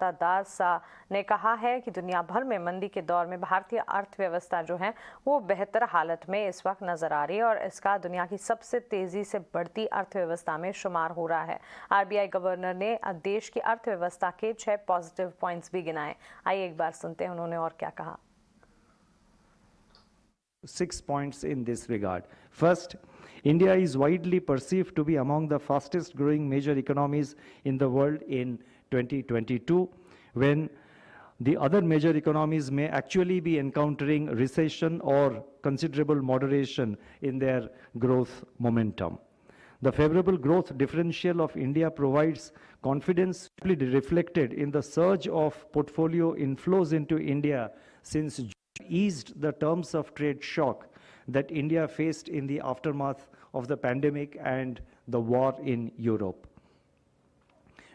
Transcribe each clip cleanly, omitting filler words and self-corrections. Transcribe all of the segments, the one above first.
शक्तिकांता दास ने कहा है कि दुनिया भर में मंदी के दौर में भारतीय अर्थव्यवस्था जो है वो बेहतर हालत में इस वक्त नजर आ रही है और इसका दुनिया की सबसे तेजी से बढ़ती अर्थव्यवस्था में शुमार हो रहा है। आरबीआई गवर्नर ने देश की अर्थव्यवस्था के 6 पॉजिटिव पॉइंट्स भी गिनाए। आइए एक बार सुनते हैं उन्होंने और क्या कहा। 6 points in this regard. First, India is widely perceived to be among the fastest growing major economies in the world in 2022, when the other major economies may actually be encountering recession or considerable moderation in their growth momentum. The favorable growth differential of India provides confidence reflected in the surge of portfolio inflows into India since eased the terms of trade shock that India faced in the aftermath of the pandemic and the war in Europe.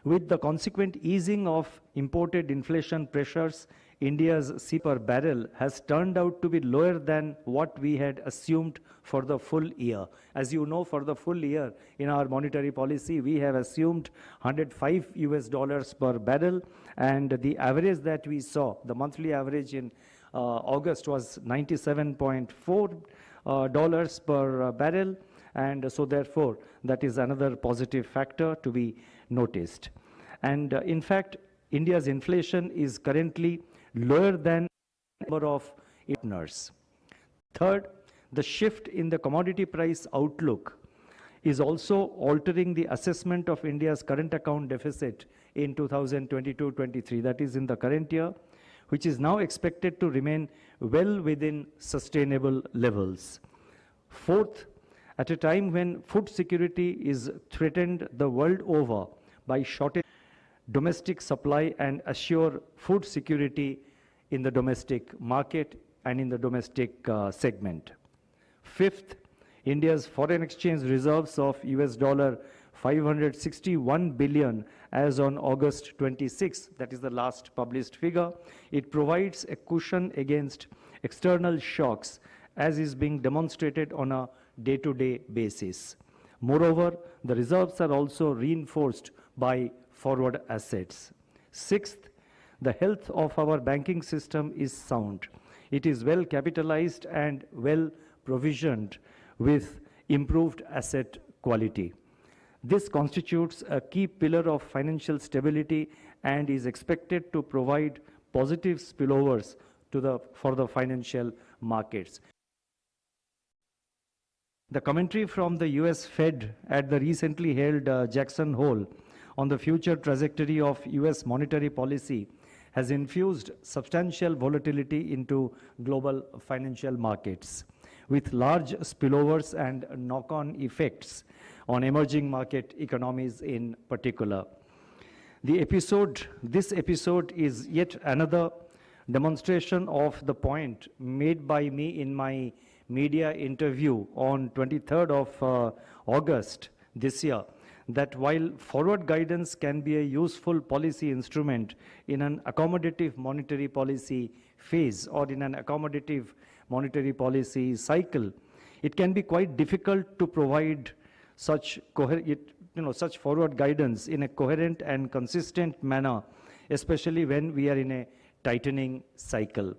With the consequent easing of imported inflation pressures, India's C per barrel has turned out to be lower than what we had assumed for the full year. As you know, for the full year in our monetary policy, we have assumed $105 per barrel, and the average that we saw, the monthly average in August was $97.4 per barrel, and so therefore that is another positive factor to be noticed. And in fact, India's inflation is currently lower than the number of partners. Third, the shift in the commodity price outlook is also altering the assessment of India's current account deficit in 2022-23, that is in the current year, which is now expected to remain well within sustainable levels. Fourth, at a time when food security is threatened the world over by shortage domestic supply and assure food security in the domestic market and in the domestic segment. Fifth, India's foreign exchange reserves of $561 billion as on August 26, that is the last published figure. It provides a cushion against external shocks as is being demonstrated on a day-to-day basis. Moreover, the reserves are also reinforced by forward assets. Sixth, the health of our banking system is sound. It is well capitalized and well provisioned with improved asset quality. This constitutes a key pillar of financial stability and is expected to provide positive spillovers for the financial markets. The commentary from the US Fed at the recently held Jackson Hole on the future trajectory of US monetary policy has infused substantial volatility into global financial markets, with large spillovers and knock-on effects on emerging market economies in particular. This episode is yet another demonstration of the point made by me in my media interview on 23rd of August this year, that while forward guidance can be a useful policy instrument in an accommodative monetary policy phase or in an accommodative monetary policy cycle, it can be quite difficult to provide such forward guidance in a coherent and consistent manner, especially when we are in a tightening cycle.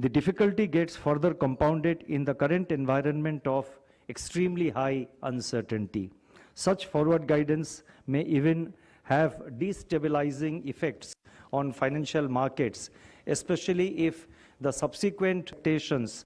The difficulty gets further compounded in the current environment of extremely high uncertainty. Such forward guidance may even have destabilizing effects on financial markets, especially if the subsequent expectations